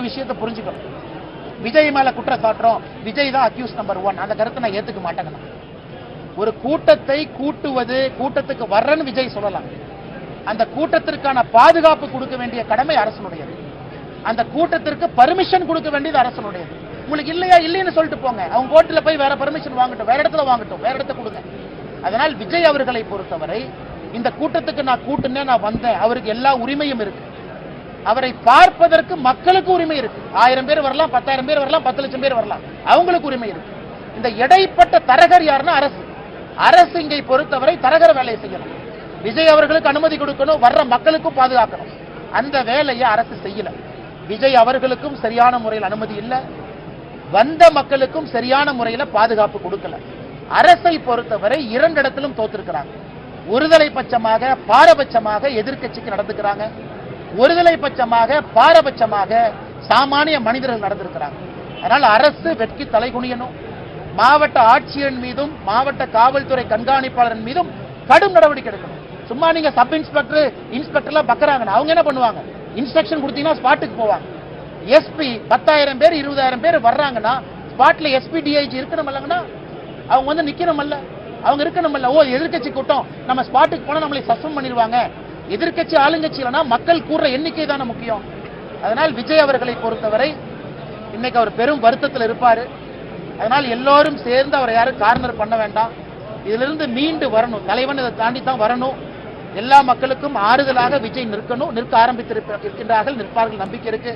விஷயத்தை புரிஞ்சுக்கணும். விஜய் மேல குற்றம் சாட்டுறோம், விஜய் தான் அக்யூஸ் நம்பர் 1, அந்த கருத்தை நான் ஏத்துக்க மாட்டேங்க. ஒரு கூட்டத்தை கூட்டுவது, கூட்டத்துக்கு வர்றன்னு விஜய் சொல்லலாம். அந்த கூட்டத்திற்கான பாதுகாப்பு கொடுக்க வேண்டிய கடமை அரசனுடையது. அந்த கூட்டத்திற்கு பர்மிஷன் கொடுக்க வேண்டியது அரசனுடையது. உங்களுக்கு இல்லையா இல்லைன்னு சொல்லிட்டு போங்க, அவங்க கோர்ட்ல போய் வேற பர்மிஷன் வாங்கட்டும், வேற இடத்துல வாங்கட்டும், வேற இடத்த கொடுங்க. அதனால் விஜய் அவர்களை பொறுத்தவரை இந்த கூட்டத்துக்கு நான் கூட்டுனேன், நான் வந்தேன், அவருக்கு எல்லா உரிமையும் இருக்கு. அவரை பார்ப்பதற்கு மக்களுக்கு உரிமை இருக்கு. 1000 பேர் வரலாம், 10,000 பேர் வரலாம், 10 லட்சம் பேர் வரலாம், அவங்களுக்கு உரிமை இருக்கு. இந்த இடைப்பட்ட தரகர் யாருன்னா அரசு. அரசு இங்கே பொறுத்தவரை தரகர வேலையை செய்யணும். விஜய் அவர்களுக்கு அனுமதி கொடுக்கணும், வர்ற மக்களுக்கும் பாதுகாக்கணும். அந்த வேலையை அரசு செய்யல. விஜய் அவர்களுக்கும் சரியான முறையில் அனுமதி இல்லை, வந்த மக்களுக்கும் சரியான முறையில் பாதுகாப்பு கொடுக்கல. அரசை பொறுத்தவரை 2 இடத்திலும் தோத்திருக்கிறாங்க. ஒருதலை பட்சமாக பாரபட்சமாக எதிர்க்கட்சிக்கு நடந்துக்கிறாங்க, ஒருதலை பட்சமாக பாரபட்சமாக சாமானிய மனிதர்கள் நடந்திருக்கிறாங்க. அதனால் அரசு வெட்கி தலைகுனியணும். மாவட்ட ஆட்சியர் மீதும் மாவட்ட காவல்துறை கண்காணிப்பாளர் மீதும் கடும் நடவடிக்கை எடுக்கணும். சும்மா நீங்க சப் இன்ஸ்பெக்டர் இன்ஸ்பெக்டர்லாம் பக்கறாங்க, அவங்க என்ன பண்ணுவாங்க? இன்ஸ்ட்ரக்ஷன் கொடுத்தீங்கன்னா ஸ்பாட்டுக்கு போவாங்க. எஸ்பி 10,000 பேர் 20,000 பேர் வர்றாங்கன்னா ஸ்பாட்ல எஸ்பி டிஐஜி இருக்கணும்லங்கன்னா அவங்க வந்து நிக்கணும்ல, அவங்க இருக்கணும்ல. ஓ, எதிர்க்கட்சி கூட்டம், நம்ம ஸ்பாட்டுக்கு போனா நம்மளை சஸ்பெண்ட் பண்ணிடுவாங்க. எதிர்க்கட்சி ஆளுங்கட்சி இல்லைன்னா மக்கள் கூடுற எண்ணிக்கை தானே முக்கியம். அதனால் விஜய் அவர்களை பொறுத்தவரை இன்னைக்கு அவர் பெரும் வருத்தத்தில் இருப்பாரு. அதனால் எல்லோரும் சேர்ந்து அவரை யாரும் கார்னர் பண்ண வேண்டாம். இதிலிருந்து மீண்டு வரணும். தலைவன் இதை தாண்டி தான் வரணும். எல்லா மக்களுக்கும் ஆறுதலாக விஜய் நிற்க ஆரம்பித்திருக்கின்றார்கள், நிற்பார்கள், நம்பிக்கை இருக்கு.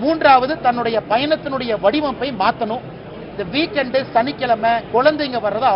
3வது, தன்னுடைய பயணத்தினுடைய வடிவமைப்பை மாற்றணும். இந்த வீக்கெண்டு சனிக்கிழமை குழந்தைங்க வர்றதை